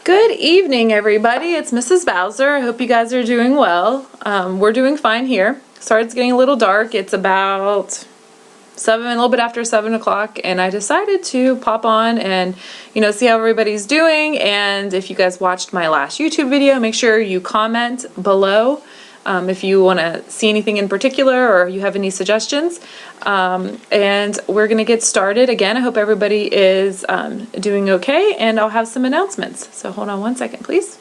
Good evening, everybody. It's Mrs. Bowser. I hope you guys are doing well. We're doing fine here. Sorry it's getting a little dark. It's about a little bit after 7 o'clock, and I decided to pop on and, see how everybody's doing. And if you guys watched my last YouTube video, make sure you comment below if you want to see anything in particular or you have any suggestions. And we're going to get started. Again, I hope everybody is doing okay, and I'll have some announcements. So hold on one second, please.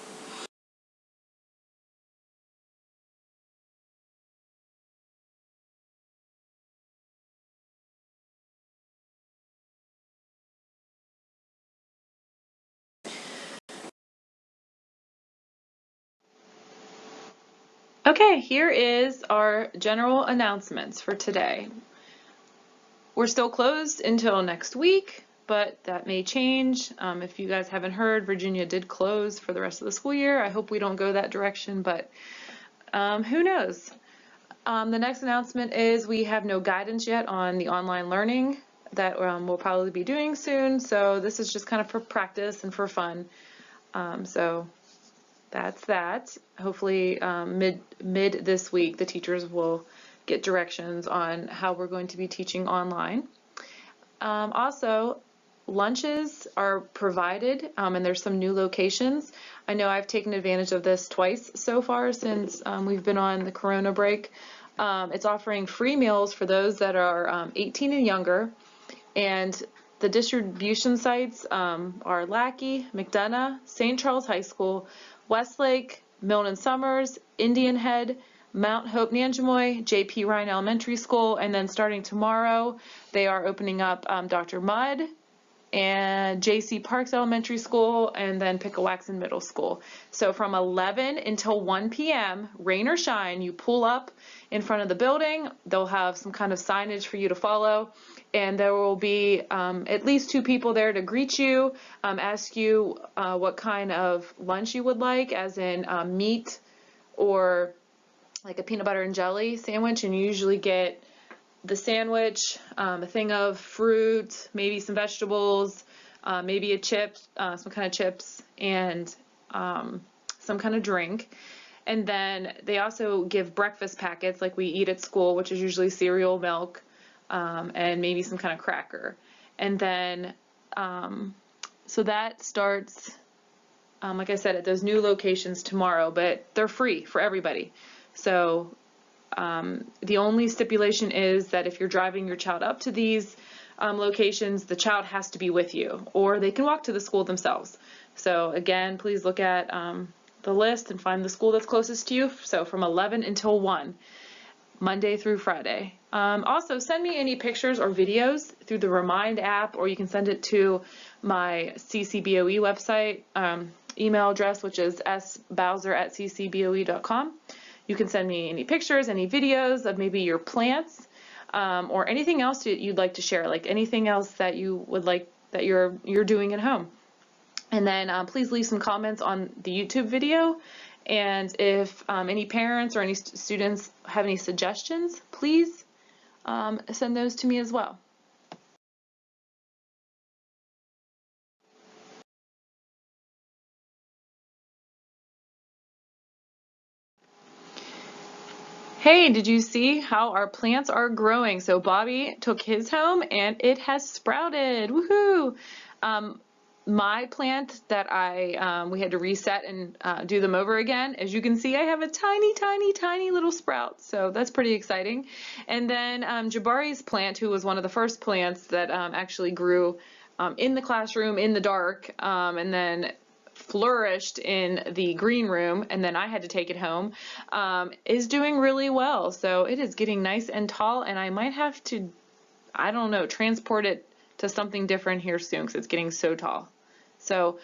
Okay, here is our general announcements for today. We're still closed until next week, but that may change. If you guys haven't heard, Virginia did close for the rest of the school year. I hope we don't go that direction, but who knows? The next announcement is we have no guidance yet on the online learning that we'll probably be doing soon. So this is just kind of for practice and for fun. So that's that. Hopefully mid this week the teachers will get directions on how we're going to be teaching online. Also, lunches are provided and there's some new locations. I know I've taken advantage of this twice so far since we've been on the Corona break. It's offering free meals for those that are 18 and younger, and the distribution sites are Lackey, McDonough, St. Charles High School, Westlake, Milton Summers, Indian Head, Mount Hope Nanjemoy, J.P. Ryan Elementary School, and then starting tomorrow they are opening up Dr. Mudd and J.C. Parks Elementary School, and then Pickawaxen Middle School. So from 11 until 1 p.m., rain or shine, you pull up in front of the building. They'll have some kind of signage for you to follow, and there will be at least 2 people there to greet you, ask you what kind of lunch you would like, as in meat or like a peanut butter and jelly sandwich, and you usually get the sandwich, a thing of fruit, maybe some vegetables, maybe a chip, some kind of chips, and some kind of drink. And then they also give breakfast packets like we eat at school, which is usually cereal, milk, and maybe some kind of cracker. And then, so that starts, like I said, at those new locations tomorrow, but they're free for everybody. So the only stipulation is that if you're driving your child up to these locations, the child has to be with you, or they can walk to the school themselves. So again, please look at the list and find the school that's closest to you. So from 11 until 1, Monday through Friday. Also, send me any pictures or videos through the Remind app, or you can send it to my CCBOE website email address, which is sbowser@ccboe.com. You can send me any pictures, any videos of maybe your plants, or anything else you'd like to share, like anything else that you would like that you're doing at home. And then please leave some comments on the YouTube video. And if any parents or any students have any suggestions, please send those to me as well. Hey, did you see how our plants are growing? So Bobby took his home and it has sprouted. Woohoo! My plant that we had to reset and do them over again. As you can see, I have a tiny little sprout. So that's pretty exciting. And then Jabari's plant, who was one of the first plants that actually grew in the classroom in the dark, and then flourished in the green room, and then I had to take it home, is doing really well. So it is getting nice and tall, and I might have to, I don't know, transport it to something different here soon because it's getting so tall. So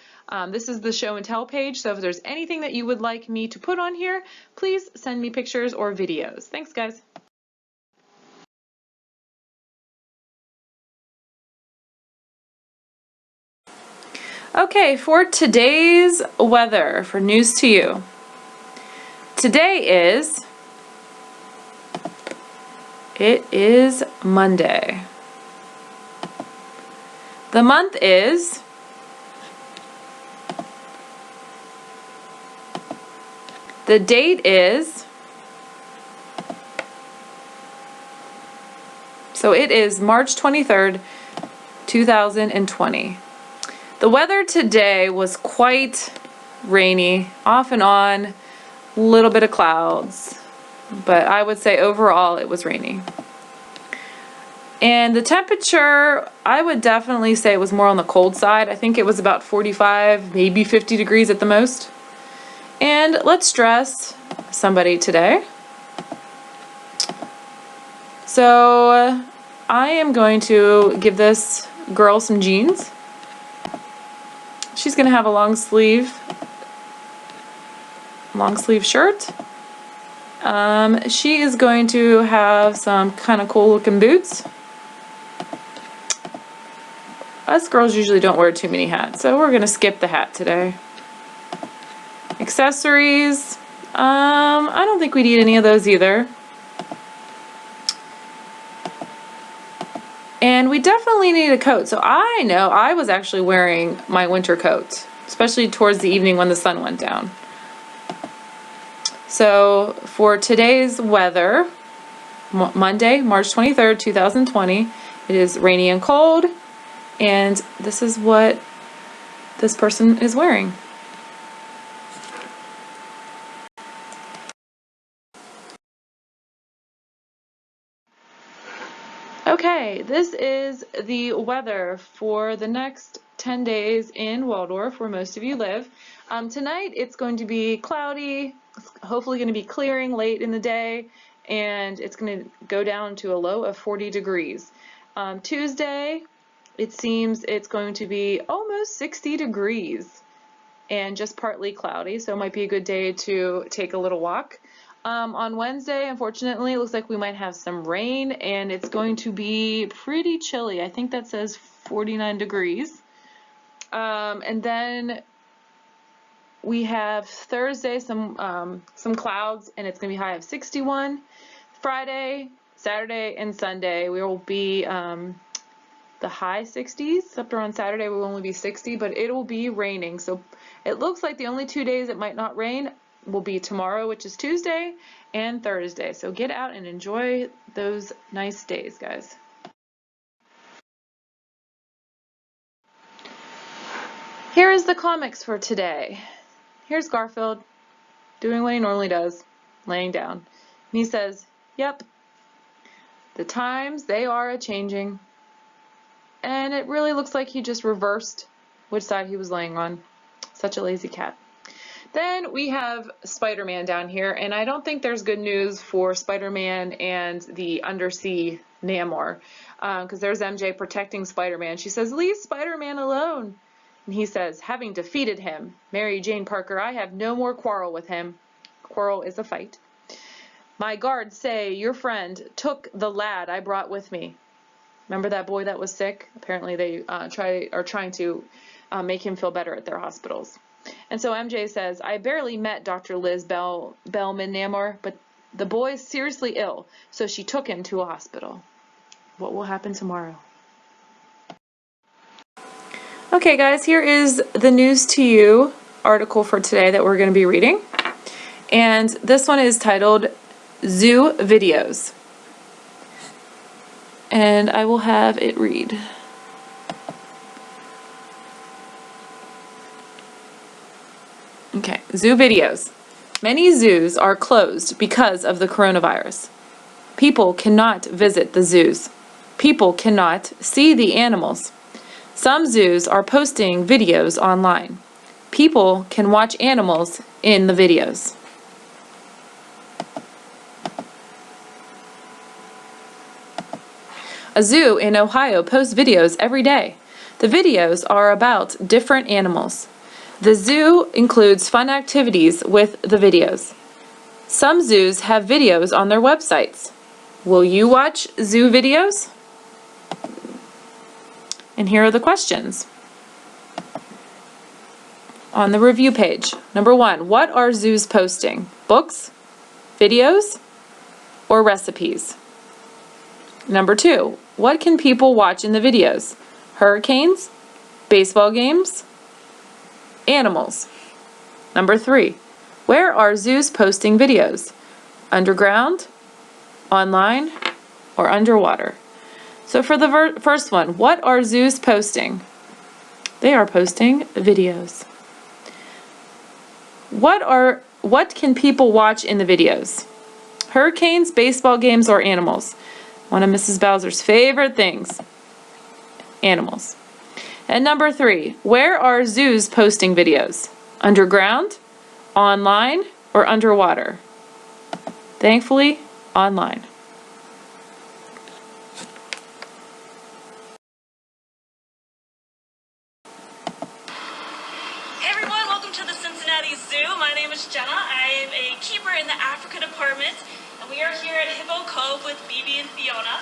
this is the show and tell page. So if there's anything that you would like me to put on here, please send me pictures or videos. Thanks, guys. Okay, for today's weather, for news to you. Today it is Monday. The month is The date is, so it is March 23rd, 2020. The weather today was quite rainy, off and on, a little bit of clouds, but I would say overall it was rainy. And the temperature, I would definitely say it was more on the cold side. I think it was about 45, maybe 50 degrees at the most. And let's dress somebody today. So I am going to give this girl some jeans. She's going to have a long sleeve shirt. She is going to have some kind of cool looking boots. Us girls usually don't wear too many hats, so we're going to skip the hat today. Accessories, I don't think we need any of those either. And we definitely need a coat. So I know I was actually wearing my winter coat, especially towards the evening when the sun went down. So for today's weather, Monday, March 23rd, 2020, it is rainy and cold, and this is what this person is wearing. Okay, this is the weather for the next 10 days in Waldorf, where most of you live. Tonight it's going to be cloudy, hopefully going to be clearing late in the day, and it's going to go down to a low of 40 degrees. Tuesday, it seems it's going to be almost 60 degrees and just partly cloudy, so it might be a good day to take a little walk. On Wednesday, unfortunately, it looks like we might have some rain, and it's going to be pretty chilly. I think that says 49 degrees. And then we have Thursday, some clouds, and it's going to be high of 61. Friday, Saturday, and Sunday, we will be the high 60s. Except around Saturday, we will only be 60, but it will be raining. So it looks like the only 2 days it might not rain will be tomorrow, which is Tuesday, and Thursday. So get out and enjoy those nice days, guys. Here is the comics for today. Here's Garfield doing what he normally does, laying down. And he says, "Yep, the times, they are a-changing." And it really looks like he just reversed which side he was laying on. Such a lazy cat. Then we have Spider-Man down here, and I don't think there's good news for Spider-Man and the undersea Namor, because there's MJ protecting Spider-Man. She says, "Leave Spider-Man alone." And he says, "Having defeated him, Mary Jane Parker, I have no more quarrel with him." Quarrel is a fight. "My guards say your friend took the lad I brought with me." Remember that boy that was sick? Apparently they are trying to make him feel better at their hospitals. And so MJ says, "I barely met Dr. Liz Bellman Namor, but the boy is seriously ill, so she took him to a hospital." What will happen tomorrow? Okay, guys, here is the News to You article for today that we're going to be reading. And this one is titled Zoo Videos. And I will have it read. Okay, zoo videos. Many zoos are closed because of the coronavirus. People cannot visit the zoos. People cannot see the animals. Some zoos are posting videos online. People can watch animals in the videos. A zoo in Ohio posts videos every day. The videos are about different animals. The zoo includes fun activities with the videos. Some zoos have videos on their websites. Will you watch zoo videos? And here are the questions on the review page. Number 1, what are zoos posting? Books, videos, or recipes? Number 2, what can people watch in the videos? Hurricanes, baseball games, animals. Number 3, Where are zoos posting videos? Underground, online, or underwater? So for the first one, what are zoos posting? They are posting videos. What can people watch in the videos? Hurricanes, baseball games, or animals? One of Mrs. Bowser's favorite things. Animals. And number 3, where are zoos posting videos? Underground, online, or underwater? Thankfully, online. Hey everyone, welcome to the Cincinnati Zoo. My name is Jenna. I am a keeper in the Africa department, and we are here at Hippo Cove with Bibi and Fiona.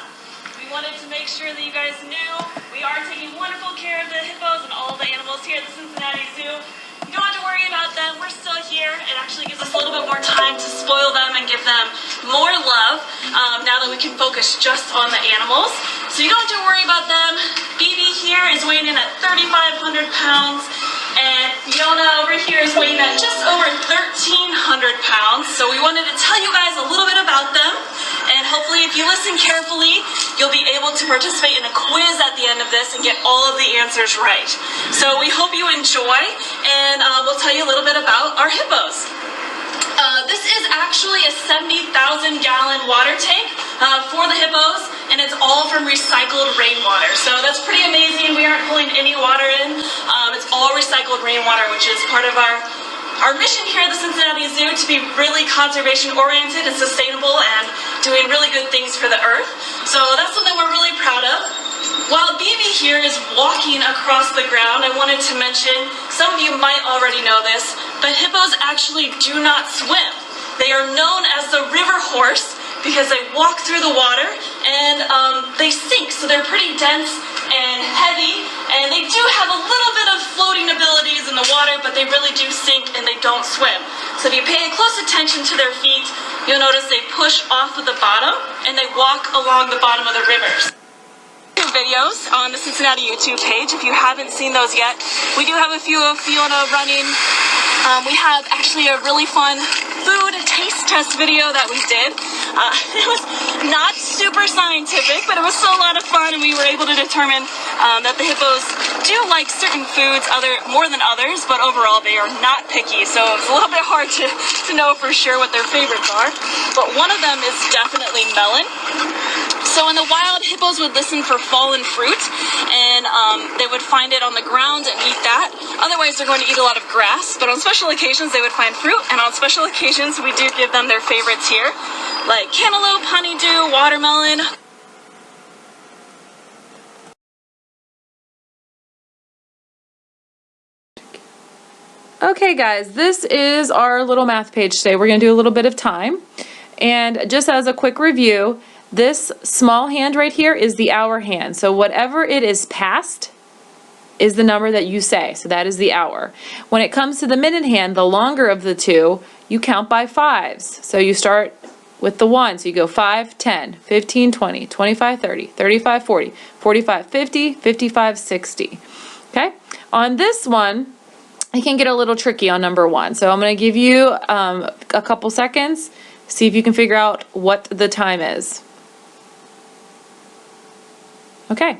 We wanted to make sure that you guys knew we are taking wonderful care of the hippos and all the animals here at the Cincinnati Zoo. You don't have to worry about them. We're still here. It actually gives us a little bit more time to spoil them and give them more love now that we can focus just on the animals. So you don't have to worry about them. Bibi here is weighing in at 3,500 pounds. And Fiona over here is weighing at just over 1,300 pounds. So we wanted to tell you guys a little bit about them. And hopefully if you listen carefully, you'll be able to participate in a quiz at the end of this and get all of the answers right. So we hope you enjoy, and we'll tell you a little bit about our hippos. This is actually a 70,000-gallon water tank for the hippos, and it's all from recycled rainwater. So that's pretty amazing. We aren't pulling any water in. It's all recycled rainwater, which is part of our mission here at the Cincinnati Zoo to be really conservation-oriented and sustainable and doing really good things for the earth. So that's something we're really proud of. While Bibi here is walking across the ground, I wanted to mention, some of you might already know this, but hippos actually do not swim. They are known as the river horse because they walk through the water and they sink, so they're pretty dense and heavy, and they do have a little bit of floating abilities in the water, but they really do sink and they don't swim. So if you pay close attention to their feet, you'll notice they push off of the bottom and they walk along the bottom of the rivers. Videos on the Cincinnati YouTube page. If you haven't seen those yet, we do have a few of Fiona running. We have actually a really fun food taste test video that we did. It was not super scientific, but it was still a lot of fun, and we were able to determine that the hippos do like certain foods more than others, but overall they are not picky, so it's a little bit hard to know for sure what their favorites are. But one of them is definitely melon. So in the wild, hippos would listen for fallen fruit, and they would find it on the ground and eat that. Otherwise, they're going to eat a lot of grass, but on special occasions, they would find fruit, and on special occasions, we do give them their favorites here, like cantaloupe, honeydew, watermelon. Okay guys, this is our little math page today. We're going to do a little bit of time. And just as a quick review, this small hand right here is the hour hand. So whatever it is past is the number that you say. So that is the hour. When it comes to the minute hand, the longer of the two, you count by fives. So you start with the 1. So you go 5, 10, 15, 20, 25, 30, 35, 40, 45, 50, 55, 60. Okay? On this one, it can get a little tricky on number 1. So I'm going to give you a couple seconds. See if you can figure out what the time is. Okay,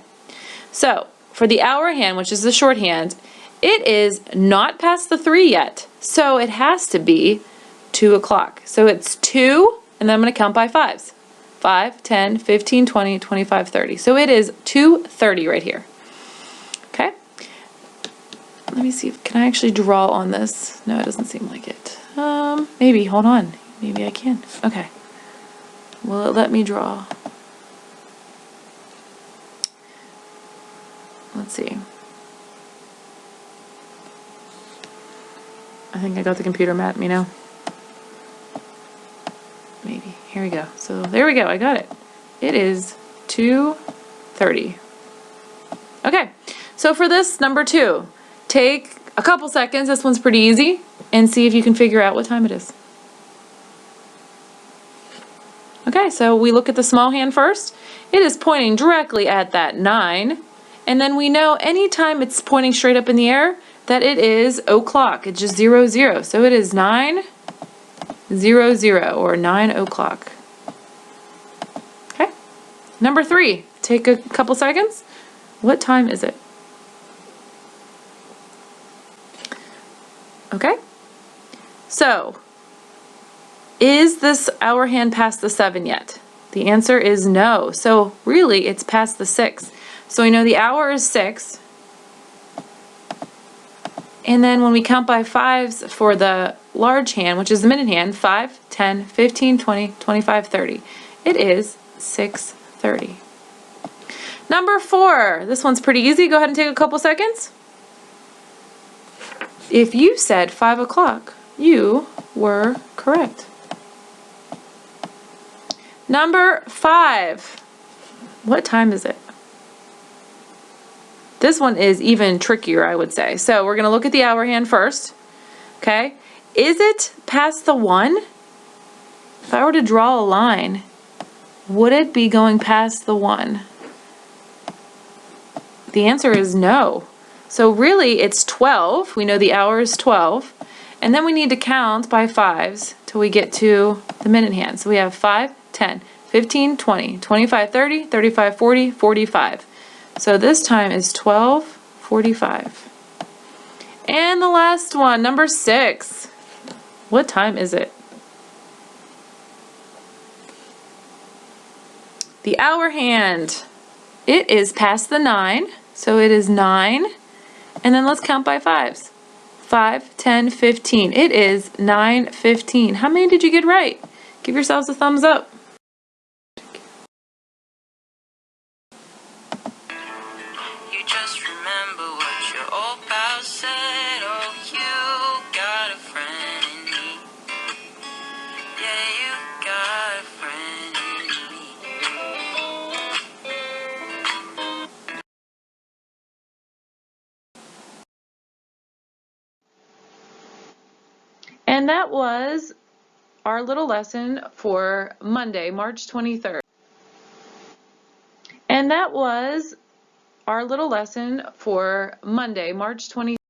so for the hour hand, which is the shorthand, it is not past the 3 yet. So it has to be 2 o'clock. So it's 2, and then I'm going to count by fives. 5, 10, 15, 20, 25, 30. So it is 2:30 right here. Okay. Let me see, can I actually draw on this? No, it doesn't seem like it. Maybe, hold on. Maybe I can. Okay. Will it let me draw? Let's see. I think I got the computer mad at me now. Maybe. Here we go. So there we go. I got it. It is 2:30. Okay. So for this, number 2, take a couple seconds. This one's pretty easy. And see if you can figure out what time it is. Okay, so we look at the small hand first. It is pointing directly at that 9. And then we know anytime it's pointing straight up in the air that it is o'clock. It's just 00. So it is 9 9:00 or 9 o'clock. Okay. Number 3, take a couple seconds. What time is it? Okay. So, is this hour hand past the 7 yet? The answer is no. So really, it's past the 6. So we know the hour is 6. And then when we count by 5s for the large hand, which is the minute hand, 5, 10, 15, 20, 25, 30. It is 6:30. Number 4. This one's pretty easy. Go ahead and take a couple seconds. If you said 5 o'clock, you were correct. Number 5. What time is it? This one is even trickier, I would say. So we're going to look at the hour hand first. Okay. Is it past the 1? If I were to draw a line, would it be going past the 1? The answer is no. So really it's 12. We know the hour is 12. And then we need to count by 5s till we get to the minute hand. So we have 5, 10, 15, 20, 25, 30, 35, 40, 45. So this time is 12:45. And the last one, number 6. What time is it? The hour hand. It is past the 9, so it is 9. And then let's count by 5s. 5, 10, 15. It is 9:15. How many did you get right? Give yourselves a thumbs up. You just remember what your old pal said. Oh, you got a friend in me. Yeah, you got a friend in me. And that was our little lesson for Monday, March 23rd. And that was our little lesson for Monday, March 23rd.